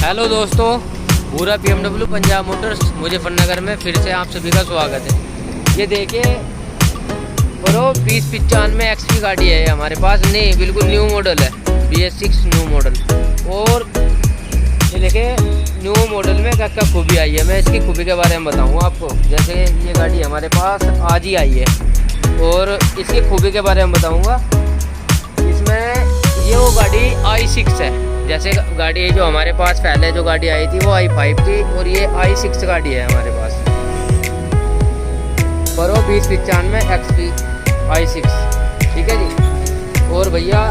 Hello दोस्तों, पूरा BMW Punjab Motors Muzaffarnagar में फिर से आप सभी का स्वागत है। ये देखिए प्रो 2095 XP गाड़ी है हमारे पास। नहीं, बिल्कुल न्यू मॉडल है, BS6 न्यू मॉडल। और ये देखिए न्यू मॉडल में क्या क्या खूबी आई है, मैं इसकी खूबी के बारे में बताऊँगा आपको। जैसे ये गाड़ी हमारे पास आज ही आई है और इसकी खूबी के बारे में बताऊँगा। इसमें ये वो गाड़ी i6 है। जैसे गाड़ी जो हमारे पास पहले जो गाड़ी आई थी वो i5 थी और ये i6 गाड़ी है हमारे पास। प्रो 2095 XP i6, ठीक है जी। और भैया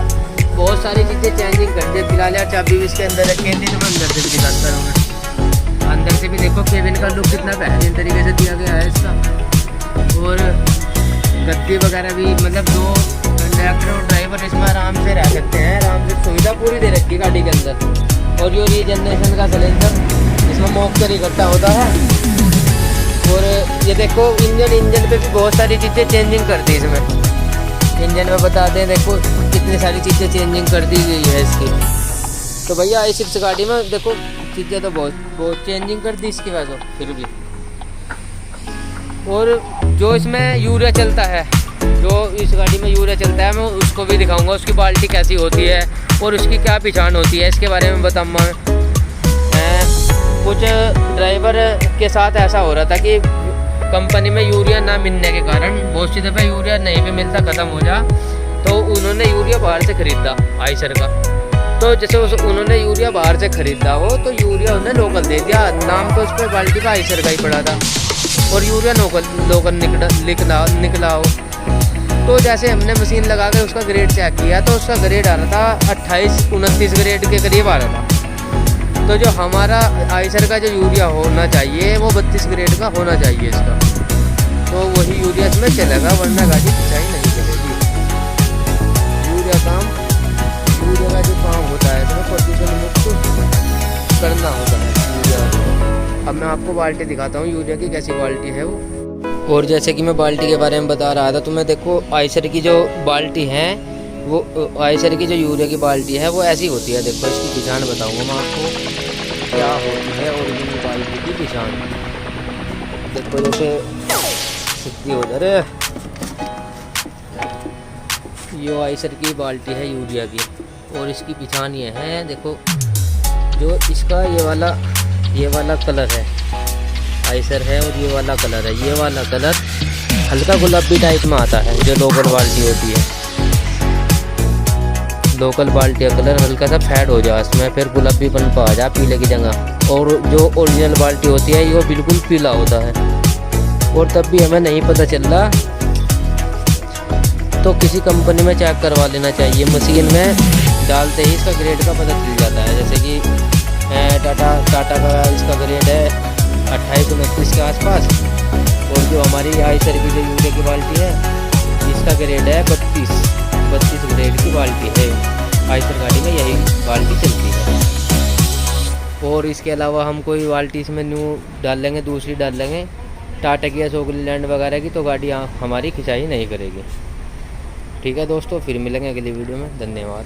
बहुत सारी चीज़ें चेंजिंग कर दी फिलहाल यार। चाबी भी इसके अंदर रखी थी तो मैं अंदर से भी दिखाता हूँ। अंदर से भी देखो केबिन का लुक कितना बेहतरीन तरीके से दिया गया है इसका। और गद्दी वगैरह भी, मतलब दो कंडक्टर और ड्राइवर इसमें आराम से रह सकते हैं। आराम से सुविधा पूरी दे रखी है गाड़ी के अंदर। और जो रीजनरेशन का सिलेंडर इसमें मॉक्टर इकट्ठा होता है। और ये देखो इंजन पे भी बहुत सारी चीज़ें चेंजिंग कर दी इसमें। इंजन में बता दें, देखो कितनी सारी चीज़ें चेंजिंग कर दी गई है इसकी। तो भैया i6 गाड़ी में देखो चीज़ें तो बहुत चेंजिंग कर दी इसकी वजह फिर भी। और जो इसमें यूरिया चलता है, जो इस गाड़ी में यूरिया चलता है, मैं उसको भी दिखाऊंगा। उसकी बाल्टी कैसी होती है और उसकी क्या पहचान होती है, इसके बारे में बताऊंगा। कुछ ड्राइवर के साथ ऐसा हो रहा था कि कंपनी में यूरिया ना मिलने के कारण बहुत सी दफ़ा यूरिया नहीं भी मिलता, ख़त्म हो जा, तो उन्होंने यूरिया बाहर से ख़रीदा आइसर का। तो जैसे उन्होंने यूरिया बाहर से ख़रीदा हो तो यूरिया उन्हें लोकल दे दिया। नाम तो उस पर बाल्टी का आइसर का ही पड़ा था और यूरिया लोकल निकला हो। तो जैसे हमने मशीन लगा कर उसका ग्रेड चेक किया तो उसका ग्रेड आ रहा था 28-29 ग्रेड के करीब आ रहा था। तो जो हमारा आइसर का जो यूरिया होना चाहिए वो 32 ग्रेड का होना चाहिए इसका। तो वही यूरिया इसमें चलेगा, वरना गाड़ी खिंचाई नहीं चलेगी। यूरिया का जो काम होता है इसमें प्रदूषण मुक्त करना होता है यूरिया। अब मैं आपको बाल्टी दिखाता हूँ यूरिया की कैसी बाल्टी है वो। और जैसे कि मैं बाल्टी के बारे में बता रहा था, तो मैं देखो आइसर की जो बाल्टी है वो, आइसर की जो यूरिया की बाल्टी है वो ऐसी होती है। देखो इसकी पहचान बताऊंगा मैं आपको क्या होती है ओरिजिनल बाल्टी की पहचान। देखो जैसे सिद्धि हो जा ये आइसर की बाल्टी है यूरिया की। और इसकी पहचान ये है, देखो जो इसका ये वाला कलर है आइसर है और ये वाला कलर है। ये वाला कलर हल्का गुलाबी टाइप में आता है जो लोकल बाल्टी होती है। लोकल बाल्टी का कलर हल्का सा फेड हो जाए इसमें, फिर गुलाबीपन पा आ जाए पीले की जगह। और जो ओरिजिनल बाल्टी होती है ये बिल्कुल पीला होता है। और तब भी हमें नहीं पता चल रहा तो किसी कंपनी में चेक करवा लेना चाहिए। मशीन में डालते ही इसका ग्रेड का पता चल जाता है। जैसे कि टाटा का इसका ग्रेड है 28-29 के आसपास। और जो हमारी आइसर की जो यूरिया की बाल्टी है इसका ग्रेड है 32 ग्रेड की बाल्टी है। आइसर गाड़ी में यही बाल्टी चलती है। और इसके अलावा हम कोई बाल्टी इसमें न्यू डाल लेंगे, दूसरी डाल लेंगे टाटा की अशोक लैंड वगैरह की, तो गाड़ी हमारी खिंचाई नहीं करेगी। ठीक है दोस्तों, फिर मिलेंगे अगली वीडियो में। धन्यवाद।